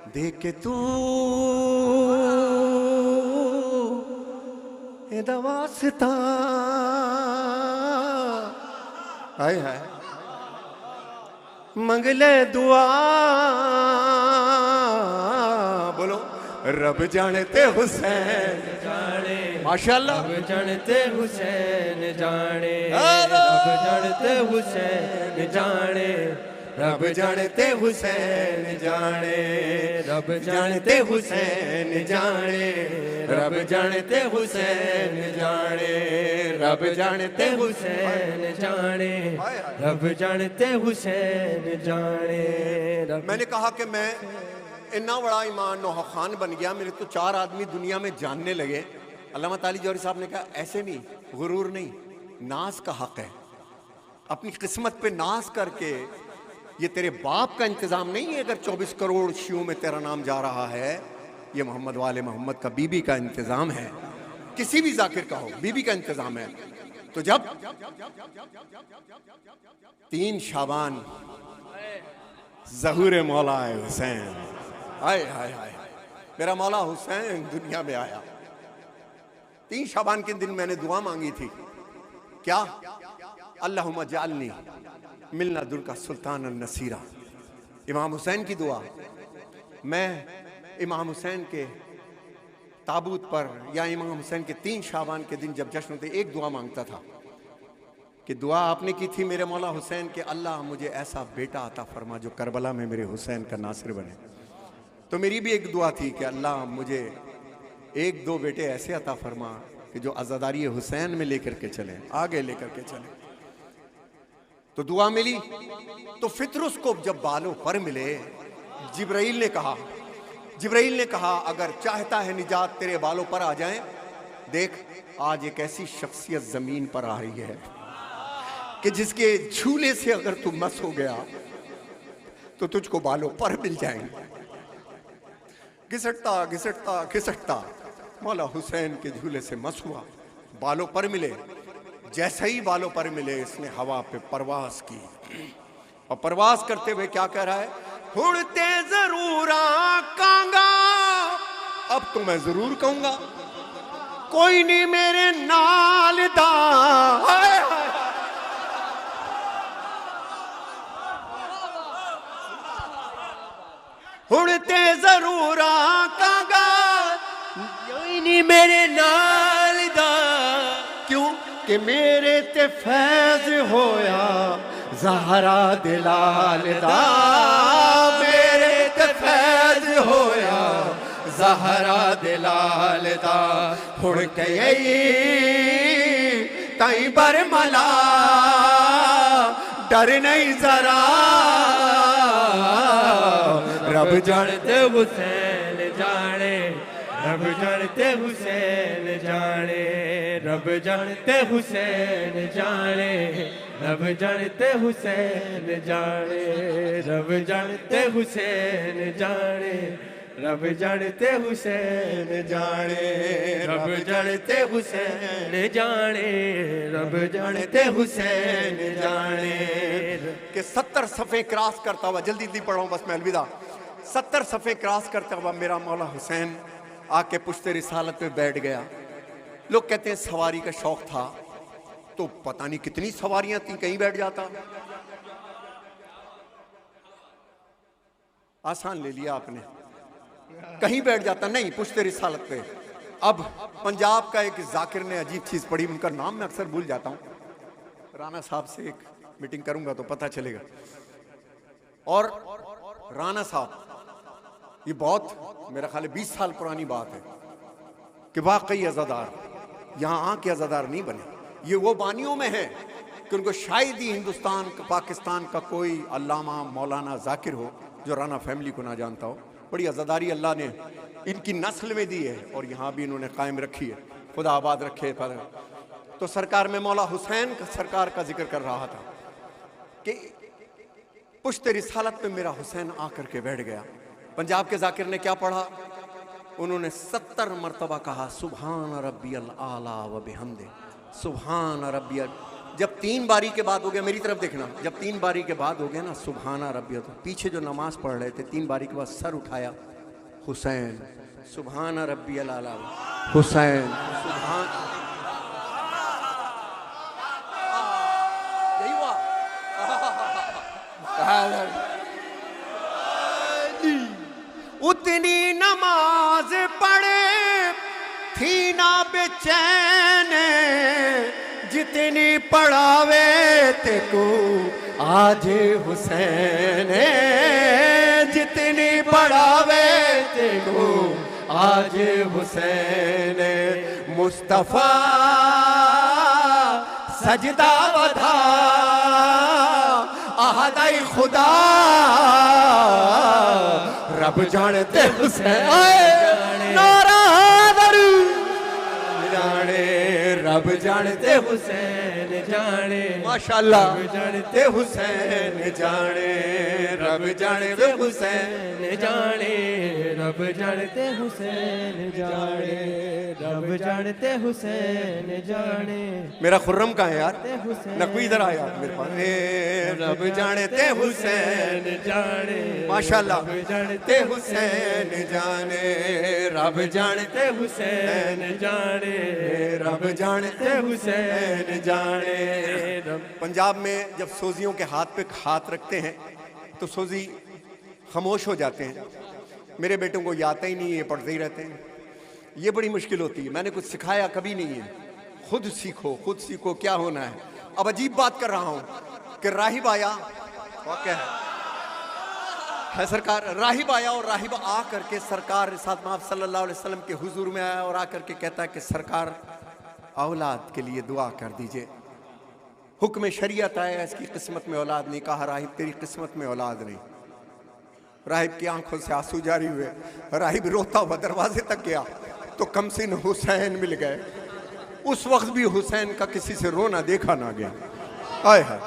देख के तू एदा वास्ता हाय हाय मंगले दुआ बोलो रब जानते हुसैन जाने माशाल्लाह रब जानते हुसैन जाने रब जानते हुसैन जाने रब जानते हुसैन जाने रब जानते हुसैन जाने रब जानते हुसैन जाने रब जानते हुसैन जाने रब जानते हुसैन जाने मैंने कहा कि मैं इतना बड़ा ईमान नौहा खान बन गया, मेरे तो 4 आदमी दुनिया में जानने लगे। अल्लामा ताली जौहरी साहब ने कहा ऐसे नहीं, गुरूर नहीं, नाज का हक है। अपनी किस्मत पे नाज करके, ये तेरे बाप का इंतजाम नहीं है अगर 24 करोड़ शियों में तेरा नाम जा रहा है, ये मोहम्मद वाले मोहम्मद का बीबी का इंतजाम है। किसी भी जाकिर का हो, बीबी का इंतजाम है। तो जब 3 शाबान ज़हूर मौला हुसैन, हाय हाय हाय, मेरा मौला हुसैन दुनिया में आया। 3 शाबान के दिन मैंने दुआ मांगी थी, क्या? अल्लाहुम्मा जालनी मिलना दुर का सुल्तान नसीरा। इमाम हुसैन की दुआ। मैं इमाम हुसैन के ताबूत पर या इमाम हुसैन के 3 शाबान के दिन जब जश्न होते, एक दुआ मांगता था कि दुआ आपने की थी मेरे मौला हुसैन के, अल्लाह मुझे ऐसा बेटा अता फरमा जो करबला में मेरे हुसैन का नासिर बने। तो मेरी भी एक दुआ थी कि अल्लाह मुझे 1-2 बेटे ऐसे अता फरमा कि जो अज़ादारी हुसैन में लेकर के चले, आगे लेकर के चले। तो दुआ मिली। तो फितरुस को जब बालों पर मिले, जिब्राइल ने कहा अगर चाहता है निजात तेरे बालों पर आ जाए, देख आज एक ऐसी शख्सियत जमीन पर आ रही है कि जिसके झूले से अगर तू मस हो गया तो तुझको बालों पर मिल जाएंगे। घिसटता घिसटता घिसटता मौला हुसैन के झूले से मस हुआ, बालों पर मिले। जैसे ही बालों पर मिले, इसने हवा पे परवास की, और परवास करते हुए क्या कह रहा है? उड़ते जरूर आकांगा, अब तो मैं जरूर कहूंगा, कोई नहीं मेरे नाल दा। उड़ते जरूर आकांगा, कोई नहीं मेरे नाल दा, क्यों कि मेरे ते फैज होया ज़हरा दिलाल दा, मेरे ते फैज होया ज़हरा दिलाल दा। हुण कई ताई बरमला डर नहीं जरा, रब जानते हुसैन जाने रब जानते हुसैन जाने रब जानते हुसैन जाने रब जानते हुसैन जाने रब जानते हुसैन जाने रब जानते हुसैन जाने रब जानते हुसैन जाने रब जानते हुसैन जाने। कि 70 सफ़े क्रॉस करता हुआ, जल्दी जल्दी पढ़ाऊँ बस मैं अलविदा, 70 सफ़े क्रॉस करता हुआ मेरा मौला हुसैन आके पुश्ते रिसालत पे बैठ गया। लोग कहते हैं सवारी का शौक था, तो पता नहीं कितनी सवारियां थी, कहीं बैठ जाता। आसान ले लिया आपने, कहीं बैठ जाता नहीं, पुश्ते रिसालत पे। अब पंजाब का एक जाकिर ने अजीब चीज पढ़ी, उनका नाम मैं अक्सर भूल जाता हूं, राणा साहब से एक मीटिंग करूंगा तो पता चलेगा। और राणा साहब, ये बहुत मेरा ख्याल 20 साल पुरानी बात है कि वाकई अज़ादार यहाँ आके अज़ादार नहीं बने। ये वो बानियों में है कि उनको शायद ही हिंदुस्तान पाकिस्तान का कोई अल्लामा मौलाना जाकिर हो जो राणा फैमिली को ना जानता हो। बड़ी अज़ादारी अल्लाह ने इनकी नस्ल में दी है और यहाँ भी इन्होंने कायम रखी है, खुदा आबाद रखे। पर तो सरकार में मौला हुसैन का सरकार का जिक्र कर रहा था कि पुश्ते रिसालत पे मेरा हुसैन आकर के बैठ गया। पंजाब के जाकिर ने क्या पढ़ा? उन्होंने 70 मरतबा कहा सुभान रब्बियल आला व बिहम्दे, सुभान रब्बियल। जब 3 बारी के बाद हो गया, मेरी तरफ देखना, जब 3 बारी के बाद हो गया ना सुभान रब्बियल, तो पीछे जो नमाज पढ़ रहे थे 3 बारी के बाद सर उठाया हुसैन, सुभान रब्बी अल-आला, हुसैन, सुभान। यही हुआ। उतनी नमाज पढ़े थी ना बेचैन, जितनी पढ़ावे ते को आज हुसैन, जितनी पढ़ावे ते को आज हुसैन। मुस्तफा सजदा वधा आहदाई खुदा, रब जानते हुसैन, नारा दरू जाने, रब जानते हुसैन जाने, माशाअल्लाह, रब जानते हुसैन जाने, रब जानते हुसैन जाने, रब जानते हुसैन जाने, रब जानते हुसैन जाने। मेरा खुर्रम कहाँ है यार? नकवी इधर आया मेरे पास। रब जानते हुसैन जाने, माशाअल्लाह, रब जानते हुसैन जाने, रब जानते हुसैन जाने, रब जानते हुसैन जाने। पंजाब में जब सोजियों के हाथ पे हाथ रखते हैं तो सोजी खामोश हो जाते हैं। मेरे बेटों को ये आता ही नहीं है, ये पढ़ते ही रहते हैं। ये बड़ी मुश्किल होती है। मैंने कुछ सिखाया कभी नहीं है। खुद सीखो, खुद सीखो क्या होना है। अब अजीब बात कर रहा हूं कि राहिब आया, वाक़या है सरकार, राहिब आया और राहिब आ करके सरकार रिसात महब सल्लल्लाहु अलैहि वसल्लम के हुजूर में आया और आकर के कहता है कि सरकार औलाद के लिए दुआ कर दीजिए। हुक्म शरीयत आया, इसकी किस्मत में औलाद नहीं। कहा राहिब तेरी किस्मत में औलाद नहीं। राहिब की आंखों से आंसू जारी हुए। राहिब रोता हुआ दरवाजे तक गया तो कमसिन हुसैन मिल गए। उस वक्त भी हुसैन का किसी से रोना देखा ना गया। आए है,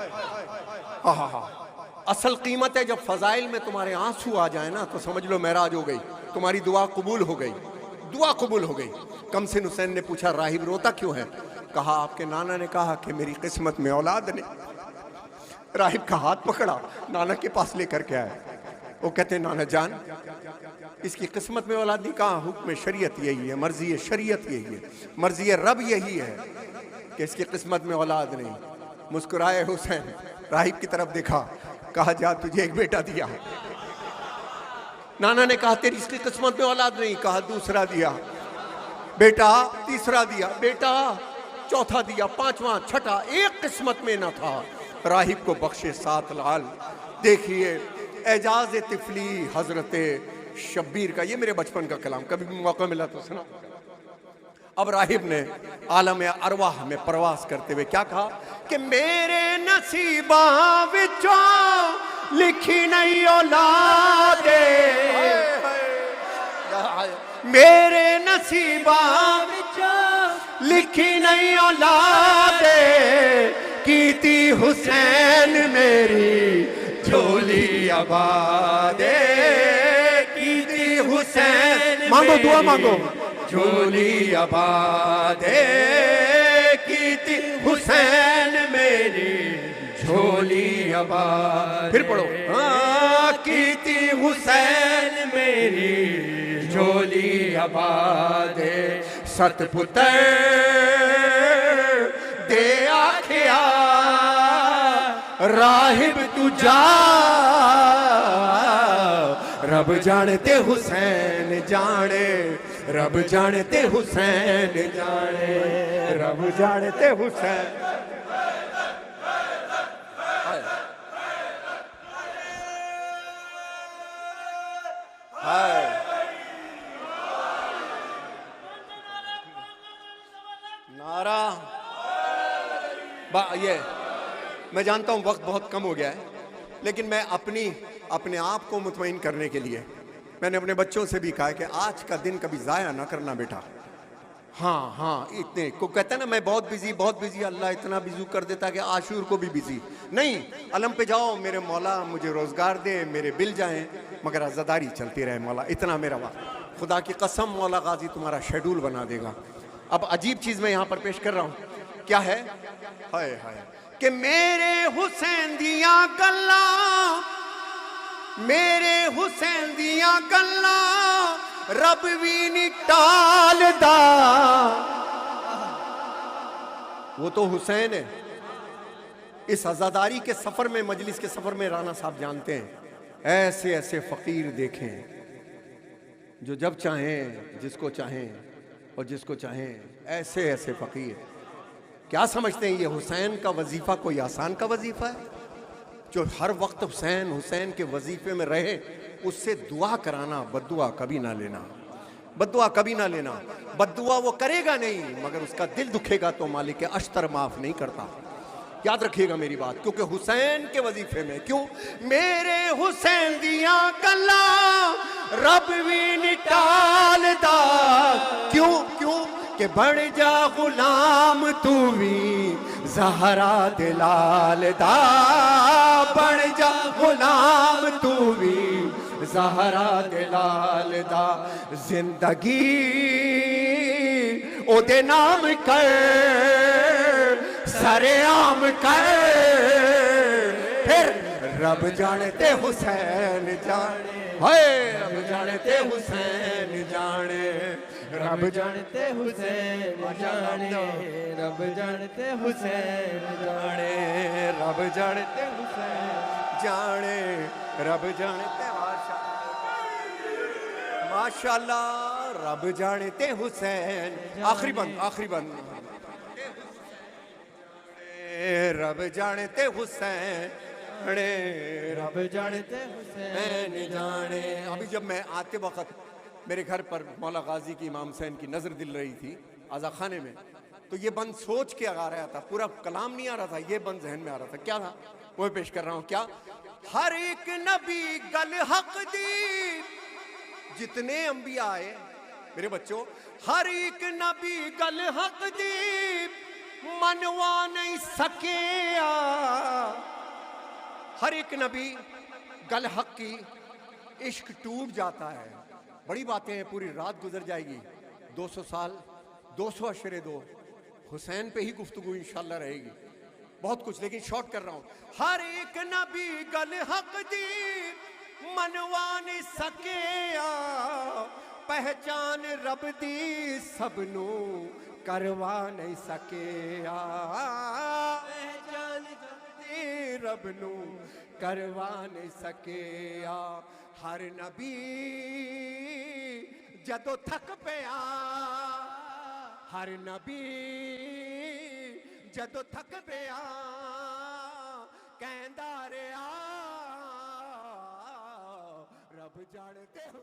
असल कीमत है जब फजाइल में तुम्हारे आंसू आ जाए ना तो समझ लो महराज हो गई, तुम्हारी दुआ कबूल हो गई, दुआ कबूल हो गई। कमसिन हुसैन ने पूछा राहिब रोता क्यों है? कहा आपके नाना ने कहा कि मेरी किस्मत में औलाद नहीं। राहिब का हाथ पकड़ा, नाना के पास लेकर के आए। वो कहते नाना जान इसकी किस्मत में औलाद नहीं। कहा हुक्म शरीयत यही है, मर्जी शरीयत यही है, मर्जी रब यही है कि इसकी किस्मत में औलाद नहीं। मुस्कुराए हुसैन, राहिब की तरफ देखा, कहा जा तुझे एक बेटा दिया। नाना ने कहा तेरी इसकी किस्मत में औलाद नहीं। कहा दूसरा दिया बेटा, तीसरा दिया बेटा, चौथा दिया, पांचवा, छठा, एक किस्मत में न था। राहिब को बख्शे 7 लाल। देखिए एजाज तिफली हजरत शब्बीर का, ये मेरे बचपन का कलाम, कभी भी मौका मिला तो सुना। अब राहिब ने आलम अरवाह में प्रवास करते हुए क्या कहा कि मेरे नसीबा विचों लिखी नहीं औलादे, मेरे नसीबा विचों लिखी नहीं औलादे, कीती हुसैन मेरी झोली आबादे, कीती हुसैन मांगो दुआ मांगो, झोली आबादे, कीती हुसैन मेरी झोली आबाद। फिर पढ़ो, हाँ कीती हुसैन मेरी झोली आबादे, सतपुत्र दे आखिया राहिब तू जा, रब जानते हुसैन जाने, रब जानते हुसैन जाने, रब जानते हुसैन। नारा ये मैं जानता हूं वक्त बहुत कम हो गया है, लेकिन मैं अपने आप को मुतमईन करने के लिए मैंने अपने बच्चों से भी कहा है कि आज का दिन कभी ज़ाया ना करना बेटा। हाँ हाँ, इतने को कहते हैं ना मैं बहुत बिजी, अल्लाह इतना बिजी कर देता है कि आशूर को भी बिजी नहीं। अलम पे जाओ मेरे मौला मुझे रोज़गार दे, मेरे बिल जाएं, मगर अज़ादारी चलती रहे मौला, इतना मेरा वादा। खुदा की कसम मौला गाजी तुम्हारा शेड्यूल बना देगा। अब अजीब चीज़ मैं यहाँ पर पेश कर रहा हूँ, क्या है? हाय हाय कि मेरे हुसैन दिया गल्ला, मेरे हुसैन दिया गल्ला रब भी नहीं टालदा। वो तो हुसैन है। इस आजादारी के सफर में, मजलिस के सफर में राना साहब जानते हैं ऐसे ऐसे फकीर देखें जो जब चाहें जिसको चाहें और जिसको चाहें, ऐसे ऐसे फकीर। क्या समझते हैं ये हुसैन का वजीफा कोई आसान का वजीफा है? जो हर वक्त हुसैन हुसैन के वजीफे में रहे, उससे दुआ कराना, बद्दुआ कभी ना लेना, बद्दुआ कभी ना लेना। बद्दुआ वो करेगा नहीं, मगर उसका दिल दुखेगा तो मालिक अश्तर माफ नहीं करता। याद रखिएगा मेरी बात, क्योंकि हुसैन के वजीफे में, क्यों मेरे हुसैन दिया गल्ला रब भी नहीं टालदा। क्यों क्यों कि बढ़ जा गुलाम तू भी ज़हरा दिलाल दा। बढ़ जा गुलाम तू भी ज़हरा दिलाल दा। जिंदगी ओदे नाम कर, सरेआम कर, फिर रब जानते हुसैन जाने। हाय रब जानते हुसैन जाने, रब जानते हुसैन जाने, रब जानते हुसैन जाने, रब जानते हुसैन जाने, रब जानते माशाल्लाह, रब जानते हुसैन। आखिरी बंद, आखिरी बंद। रब जानते हुसैन, रब जानते हुसैन जाने। अभी जब मैं आते वक्त मेरे घर पर मौला गाजी की इमाम हुसैन की नजर दिल रही थी आजा खाने में, तो ये बंद सोच के आ रहा था, पूरा कलाम नहीं आ रहा था, ये बंद जहन में आ रहा था। क्या था वो पेश कर रहा हूं। क्या? हर एक नबी गल हक दी, जितने अंबिया आए मेरे बच्चों, हर एक नबी गल हक दी, मनवा नहीं सके। हर एक नबी गल हक की, इश्क टूट जाता है। बड़ी बातें हैं, पूरी रात गुजर जाएगी, 200 साल, 200 अशरे दो, हुसैन पे ही गुफ्तगू इंशाल्लाह रहेगी, बहुत कुछ, लेकिन शॉर्ट कर रहा हूं। हर एक नबी गल हक दी, मनवा नहीं सके। पहचान रब दी सबनू करवा नहीं सके। पहचान रब नू करवा नहीं सके। हर नबी जदों थक पिया, हर नबी जदों थक पिया, कहंदा रहा रब जानते हो।